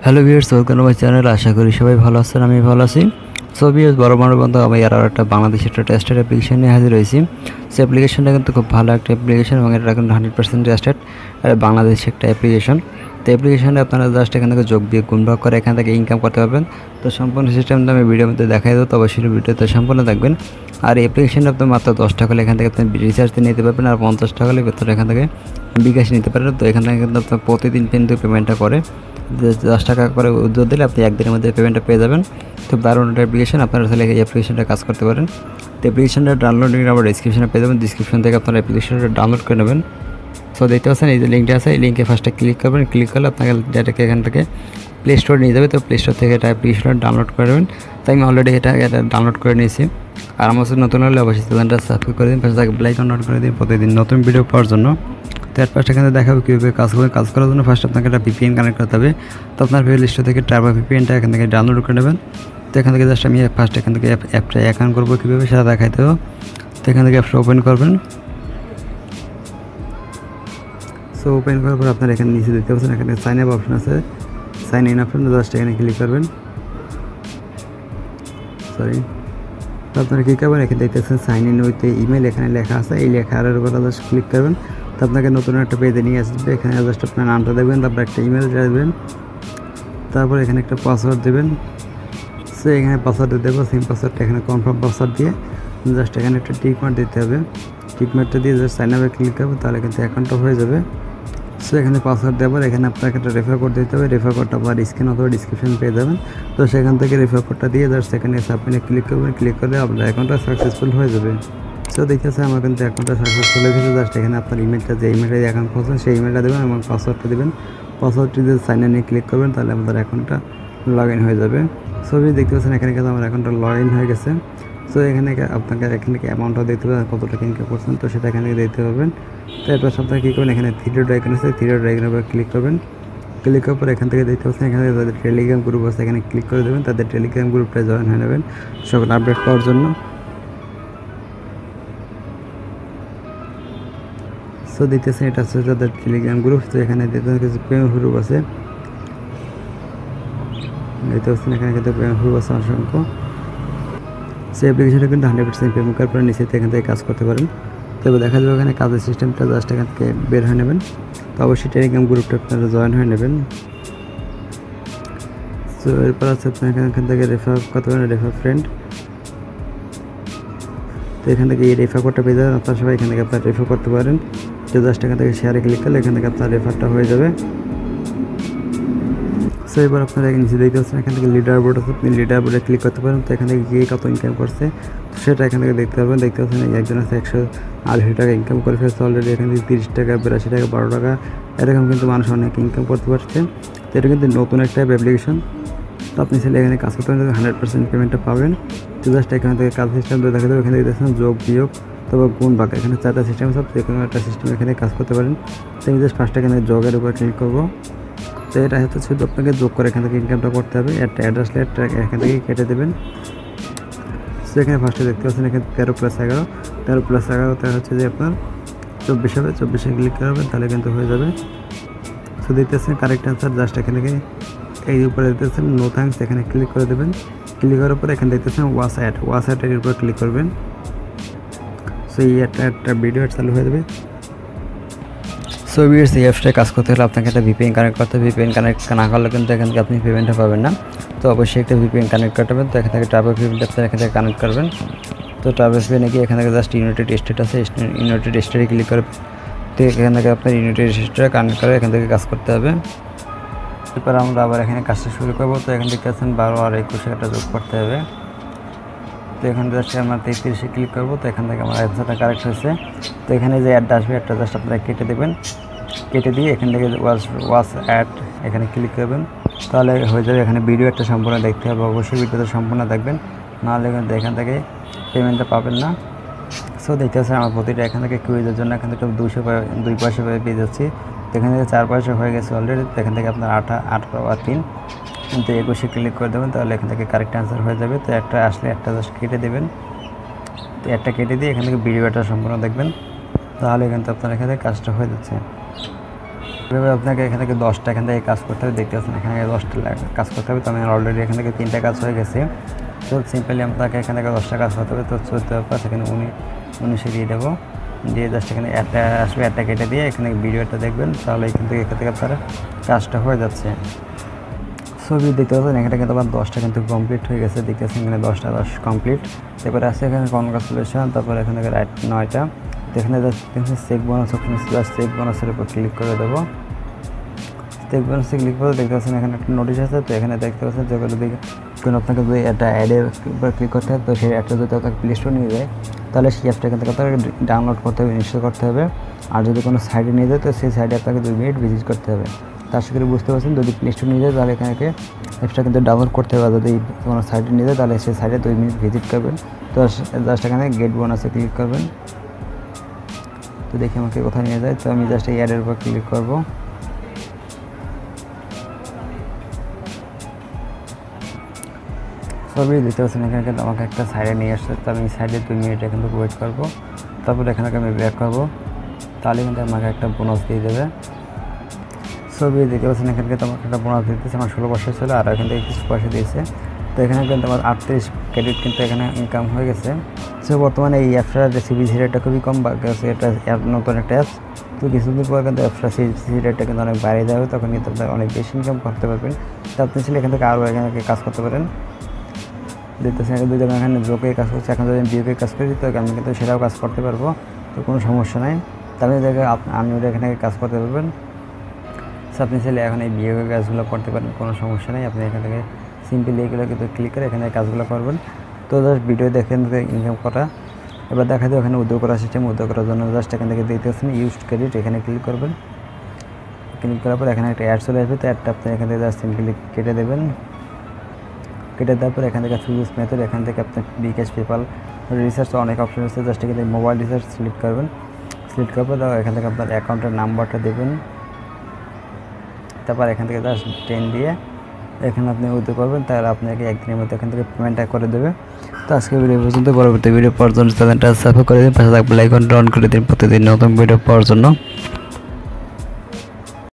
Hello viewers, welcome to my channel. আশা করি সবাই ভালো আছেন, আমি ভালো আছি। সো ভিউয়ার্স, বড় বন্ধু, আমি আর একটা বাংলাদেশের একটা টেস্টেড অ্যাপ্লিকেশন নিয়ে হাজির হয়েছি। সো অ্যাপ্লিকেশনটা কিন্তু খুব ভালো একটা অ্যাপ্লিকেশন এবং এটা কিন্তু 100% টেস্টেড বাংলাদেশের একটা অ্যাপ্লিকেশন। তো অ্যাপ্লিকেশনে আপনারা জাস্ট এখান থেকে যোগ বিয়োগ গুণ ভাগ করে এখান থেকে ইনকাম করতে পারবেন। তো সম্পূর্ণ সিস্টেমটা আমি ভিডিওর মধ্যে দেখাই দেবো, তো অবশ্যই ভিডিওতে সম্পূর্ণ দেখবেন। আর এই অ্যাপ্লিকেশনটা আপনি মাত্র 10 টাকা হলে এখান থেকে আপনি রিচার্জ নিতে পারবেন, আর 50 টাকা হলে ভেতরে এখান থেকে বিকাশ নিতে পারেন। তো এখান থেকে কিন্তু আপনার প্রতিদিন কিন্তু পেমেন্টটা করে 10 টাকা করে উদ্যোগ দিলে আপনি একদিনের মধ্যে পেমেন্টটা পেয়ে যাবেন। তো দারুণ একটা অ্যাপ্লিকেশন, আপনারা তাহলে এই অ্যাপ্লিকেশনটা কাজ করতে পারেন। তো অ্যাপ্লিকেশনটা ডাউনলোডিং আবার ডিসক্রিপশনে পেয়ে যাবেন, ডিসক্রিপশন থেকে আপনারা অ্যাপ্লিকেশনটা ডাউনলোড করে নেবেন। সো দেখতে পাচ্ছেন এই যে লিঙ্কটা আছে, এই লিঙ্কে ফার্স্টে ক্লিক করবেন। ক্লিক করলে আপনাকে ডেটাকে এখান থেকে প্লে স্টোরে নিয়ে যাবে। তো প্লে স্টোর থেকে এটা অ্যাপ্লিকেশনটা ডাউনলোড করে নেবেন। তো আমি অলরেডি এটা ডাউনলোড করে নিয়েছি। আর আমার সাথে নতুন হলে অবশ্যই চ্যানেলটা সাবস্ক্রাইব করে দিন, পাশে থাকে বেল আইকন অন করে দিন প্রতিদিন নতুন ভিডিও পাওয়ার জন্য। তো এর পাশে এখানে দেখাবো কীভাবে কাজ করবেন। কাজ করার জন্য ফার্স্ট আপনাকে একটা ভিপিএন কানেক্ট করতে হবে। তো আপনার প্লে স্টোর থেকে টার্বো ভিপিএনটা এখান থেকে ডাউনলোড করে নেবেন। তো এখান থেকে জাস্ট আমি ফার্স্ট এখান থেকে অ্যাপটা অ্যাকাউন্ট করবো কীভাবে সেটা দেখাইতে হবে। তো এখান থেকে অ্যাপটা ওপেন করবেন। সো ওপেন করার পর আপনার এখানে নিচে দেখতে পাচ্ছেন এখানে সাইন আপ অপশন আছে, সাইন ইন অপশন, জাস্ট এখানে ক্লিক করবেন। তো আপনারা কী করবেন, এখানে দেখতেছেন সাইন ইন উইথ ইমেল এখানে লেখা আছে, এই লেখার উপর জাস্ট ক্লিক করবেন। তো আপনাকে নতুন একটা পেজে নিয়ে আসবে। এখানে জাস্ট আপনার নামটা দেবেন, তারপর একটা ইমেল দেবেন, তারপর এখানে একটা পাসওয়ার্ড দেবেন। সো এখানে পাসওয়ার্ড দেবো, সেম পাসওয়ার্ডটা এখানে কনফার্ম পাসওয়ার্ড দিয়ে জাস্ট এখানে একটা টিক মার্ক দিতে হবে। টিক মার্কটা দিয়ে জাস্ট সাইন আপে ক্লিক করবেন, তাহলে কিন্তু অ্যাকাউন্টটা হয়ে যাবে। সো এখানে পাসওয়ার্ড দেওয়ার এখানে আপনাকে একটা রেফার কোড দিতে হবে। রেফার কোডটা আপনার স্ক্রিন অথবা ডিসক্রিপশন পেয়ে যাবেন। তো সেখান থেকে রেফার কোডটা দিয়ে জাস্ট সেখানে সাবমিটে ক্লিক করবেন। ক্লিক করলে আপনার অ্যাকাউন্টটা সাকসেসফুল হয়ে যাবে। সো দেখতেছে আমার কিন্তু অ্যাকাউন্টটা সাকসেসফুল হয়ে গেছে। জাস্ট এখানে আপনার ইমেলটা, যে ইমেলটা অ্যাকাউন্ট করছেন সেই ইমেলটা দেবেন এবং পাসওয়ার্ডটা দেবেন। পাসওয়ার্ডটি দিয়ে সাইন ইনে ক্লিক করবেন, তাহলে আপনার অ্যাকাউন্টটা লগ ইন হয়ে যাবে। সো দেখতে পাচ্ছেন এখানে কিন্তু আমার অ্যাকাউন্টটা লগ ইন হয়ে গেছে। সো এখানে আপনাকে এখানে অ্যামাউন্টটা দেখতে পাবেন, কত টাকা ইনকাম করছেন, তো সেটা এখানে দেখতে পাবেন। তো এরপর আপনারা কী করবেন, এখানে থ্রি ডট আইকন আছে, থ্রি ডট আইকনের উপর ক্লিক করবেন। ক্লিক করার পর এখান থেকে দেখতে পাচ্ছেন এখানে যাদের টেলিগ্রাম গ্রুপ আছে এখানে ক্লিক করে দেবেন, তাদের টেলিগ্রাম গ্রুপটা জয়েন হয়ে নেবেন সকল আপডেট পাওয়ার জন্য। সো দেখতেছেন এটা হচ্ছে যাদের টেলিগ্রাম গ্রুপ। তো এখানে দেখতেছেন কিছু পেমেন্ট গ্রুপ আছে, দেখতে পাচ্ছেন এখানে কিন্তু পেমেন্ট গ্রুপ আছে অসংখ্য। সেই অ্যাপ্লিকেশনটা কিন্তু 100% পেমেন্ট করার পর নিচে এখান থেকে কাজ করতে পারেন। তবে দেখা যাবে এখানে কাজের সিস্টেমটা জাস্ট এখান থেকে বের হয়ে নেবেন। তো অবশ্যই টেলিগ্রাম গ্রুপটা আপনারা জয়েন হয়ে নেবেন। সো এরপর আছে আপনি এখান থেকে রেফার করতে পারেন, রেফার ফ্রেন্ড। তো এখান থেকে এই রেফার কোডটা পেয়ে যাবেন, আপনারা সবাই এখান থেকে আপনারা রেফার করতে পারেন। তো জাস্ট এখান থেকে শেয়ারে ক্লিক করলে এখান থেকে আপনার রেফারটা হয়ে যাবে। সো এবার আপনারা নিচে দেখতে পাচ্ছেন এখান থেকে লিডার বোর্ড আছে, আপনি লিডার বোর্ডে ক্লিক করতে পারেন। তো এখান থেকে গিয়ে কত ইনকাম করছে তো সেটা এখান থেকে দেখতে পাবেন। দেখতে পাচ্ছেন একজন আছে 180 টাকা ইনকাম করে ফেলছে অলরেডি। এখান থেকে 30 টাকা, 82 টাকা, 12 টাকা এরকম কিন্তু মানুষ অনেক ইনকাম করতে পারছে। তো এটা কিন্তু নতুন একটা অ্যাপ্লিকেশন। তো আপনি চাইলে এখানে কাজ করতে পারেন, 100% পেমেন্টটা পাবেন। তো জাস্ট এখান থেকে কাজ সিস্টেম দেখা যাবে, এখানে দেখতেছেন যোগ বিয়োগ, তারপর গুণ ভাগ, এখানে 4টা সিস্টেম আছে। যে কোনো একটা সিস্টেম এখানে কাজ করতে পারেন। তো আমি জাস্ট ফার্স্ট এখানে যোগের উপর ক্লিক করবো। তো এটা হচ্ছে শুধু আপনাকে যোগ করে এখান থেকে ইনকামটা করতে হবে। একটা অ্যাড্রেস এখান থেকে কেটে দেবেন। সো এখানে ফার্স্টে দেখতে পাচ্ছেন এখানে 13+11, 13+11 হচ্ছে যে আপনার 24 হবে। 24-এ ক্লিক করবেন, তাহলে কিন্তু হয়ে যাবে। সো দেখতেছেন কারেক্ট অ্যান্সার, জাস্ট এখান থেকে এই উপরে দেখতেছেন নো থ্যাঙ্কস, এখানে ক্লিক করে দেবেন। ক্লিক করার পর এখানে দেখতেছেন ওয়াচ অ্যাডের উপর ক্লিক করবেন। সো এই একটা ভিডিও চালু হয়ে যাবে। সো ভিউয়ার্স, এই অ্যাপসটায় কাজ করতে হলে আপনাকে একটা ভিপিএন কানেক্ট করতে হবে। ভিপিএন কানেক্ট না করলে কিন্তু এখান থেকে আপনি পেমেন্টটা পাবেন না। তো অবশ্যই একটা ভিপিএন কানেক্ট করতে হবে। তো এখান থেকে টার্বো ভিপিএনটা আপনারা এখান থেকে কানেক্ট করবেন। তো টার্বো ভিপিএনে গিয়ে এখান থেকে জাস্ট ইউনাইটেড স্টেট আছে, ইউনাইটেড স্টেটে ক্লিক করবেন। তো এখান থেকে আপনার ইউনাইটেড স্টেটে কানেক্ট করে এখান থেকে কাজ করতে হবে। এরপর আমরা আবার এখানে কাজটা শুরু করবো। তো এখান থেকে আছেন 12 আর 21 একটা যোগ করতে হবে। তো এখানে জাস্ট আমরা 33-এ ক্লিক করবো। তো এখান থেকে আমার অ্যান্সারটা কারেক্ট হয়েছে। তো এখানে যে অ্যাডটা আসবে অ্যাডটা জাস্ট আপনারা কেটে দেবেন। কেটে দিয়ে এখান থেকে ওয়াচ অ্যাড এখানে ক্লিক করবেন, তাহলে হয়ে যাবে। এখানে ভিডিও একটা সম্পূর্ণ দেখতে হবে, অবশ্যই ভিডিওটা সম্পূর্ণ দেখবেন, নাহলে কিন্তু এখান থেকে পেমেন্টটা পাবেন না। সো দেখতে পাচ্ছেন আমার প্রতিটা এখান থেকে কুইজের জন্য এখান থেকে 2 পয়সা পেয়ে যাচ্ছি। তো এখান থেকে 4 পয়সা হয়ে গেছে অলরেডি। তো এখান থেকে আপনার 8 পাওয়া 3, কিন্তু 21-এ ক্লিক করে দেবেন, তাহলে এখান থেকে কারেক্ট অ্যান্সার হয়ে যাবে। তো একটা আসলে একটা জাস্ট কেটে দেবেন। তো একটা কেটে দিয়ে এখান থেকে ভিডিওটা সম্পূর্ণ দেখবেন, তাহলে কিন্তু আপনার এখানে কাজটা হয়ে যাচ্ছে। এভাবে আপনাকে এখান থেকে 10টা এখান থেকে কাজ করতে হবে। দেখতে পাচ্ছেন এখানে 10টা কাজ করতে হবে। তো আমি অলরেডি এখান থেকে 3টা কাজ হয়ে গেছে। তো সিম্পলি আপনাকে এখান থেকে 10টা কাজ করতে হবে। তো 14 সেখানে 19 দিয়ে দেবো, দিয়ে জাস্ট এখানে একটা আসবে, একটা কেটে দিয়ে এখানে ভিডিওটা দেখবেন, তাহলে কিন্তু এখান থেকে আপনার কাজটা হয়ে যাচ্ছে। ছবি দেখতে পাচ্ছেন এখানে কিন্তু আমার 10টা কিন্তু কমপ্লিট হয়ে গেছে। দেখতে পাচ্ছেন এখানে 10টা কমপ্লিট। এরপরে আছে এখানে কনগ্রাচুলেশন, তারপরে এখানে রাইট 9টা। তো এখানে চেক বোনাস অপশন আছে, জাস্ট চেক বোনাসের উপর ক্লিক করে দেবো। চেক বোনাসে ক্লিক করে দেখতে পাচ্ছেন এখানে একটা নোটিশ আছে। তো এখানে দেখতে পাচ্ছেন যেগুলো দিকে কোনো আপনাকে যদি একটা অ্যাডের উপর ক্লিক করতে হয়, তো সেই অ্যাডটা যদি আপনাকে প্লে স্টোর নিয়ে যায়, তাহলে সেই অ্যাপটা এখান থেকে আপনাকে ডাউনলোড করতে হবে, ইনস্টল করতে হবে। আর যদি কোনো সাইটে নিয়ে যায়, তো সেই সাইটে আপনাকে 2 মিনিট ভিজিট করতে হবে। তো আশা করি বুঝতে পারছেন, যদি প্লে স্টোর নিয়ে যায় তাহলে এখানে অ্যাপসটা কিন্তু ডাউনলোড করতে হবে। যদি কোনো সাইটে নিয়ে যায় তাহলে সেই সাইটে 2 মিনিট ভিজিট করবেন। তো জাস্ট এখানে গেট বোনাসে ক্লিক করবেন। তো দেখি আমাকে কোথায় নিয়ে যায়। তো আমি জাস্ট এই অ্যাডের উপর ক্লিক করবো। সবই দেখতে পাচ্ছেন এখানে কিন্তু আমাকে একটা সাইডে নিয়ে আসছে। তো আমি সাইডে 2 মিনিট কিন্তু ওয়েট করবো, তারপর এখানে আমি ব্যাক করবো, তাহলে কিন্তু আমাকে একটা বোনাস দিয়ে দেবে। সবই দেখতে পাচ্ছেন এখানে কিন্তু আমাকে একটা বোনাস দিতেছে। আমার 16 বছর ছিল, আর এখান থেকে কিছু পয়সা দিয়েছে। তো এখানে কিন্তু আমার 38 ক্রেডিট কিন্তু এখানে ইনকাম হয়ে গেছে। সো বর্তমানে এই অ্যাপটার সিবিসি রেটটা খুবই কম, বা এটা নতুন একটা অ্যাপস। তো কিছুদিন পর কিন্তু অ্যাপটার সিবিসি রেটটা কিন্তু অনেক বাইরে যাবে, তখন কিন্তু আপনার অনেক বেশি ইনকাম করতে পারবেন। তো আপনি ছিল এখান থেকে আরও এখানে কাজ করতে পারেন। দেখতেছেন দুজন এখানে ব্রোকে কাজ করছে, এখন যদি বিওকে কাজ করি তো আমি কিন্তু সেটাও কাজ করতে পারবো, তো কোনো সমস্যা নাই। তাহলে আপনি ওটা এখানে কাজ করতে পারবেন। সো আপনি চাইলে এখন এই বিওকে কাজগুলো করতে পারেন, কোনো সমস্যা নেই। আপনি এখান থেকে সিম্পলি এগুলো কিন্তু ক্লিক করে এখানে কাজগুলো করবেন। তো জাস্ট ভিডিও দেখেন ইনকাম করা। এবার দেখা যায় ওখানে উদ্যোগ করার সিস্টেম, উদ্যোগ করার জন্য জাস্ট এখান থেকে দেখতেছেন ইউজ ক্রেডিট, এখানে ক্লিক করবেন। ক্লিক করার পর এখানে একটা অ্যাড চলে আসবে। তো অ্যাডটা আপনি এখান থেকে জাস্ট সিম্পলি কেটে দেবেন। কেটে দেওয়ার পর এখান থেকে চুজ মেথড, এখান থেকে আপনার বিকাশ, পেপাল, রিসার্চ অনেক অপশন আছে। জাস্ট এখানে মোবাইল রিসার্চ সিলেক্ট করবেন। সিলেক্ট করার পর এখান থেকে আপনার অ্যাকাউন্টের নাম্বারটা দেবেন। তারপর এখান থেকে জাস্ট 10 দিয়ে এখানে আপনি উইথড্র করবেন, তাহলে আপনাকে একদিনের মধ্যে এখান থেকে পেমেন্টটা করে দেবে। তো আজকে ভিডিও পর্যন্ত। পরবর্তী ভিডিও পাওয়ার জন্য চ্যানেলটা সাবস্ক্রাইব করে দিন, পাশে থাকবে লাইক অন করে দিন প্রতিদিন নতুন ভিডিও পাওয়ার জন্য।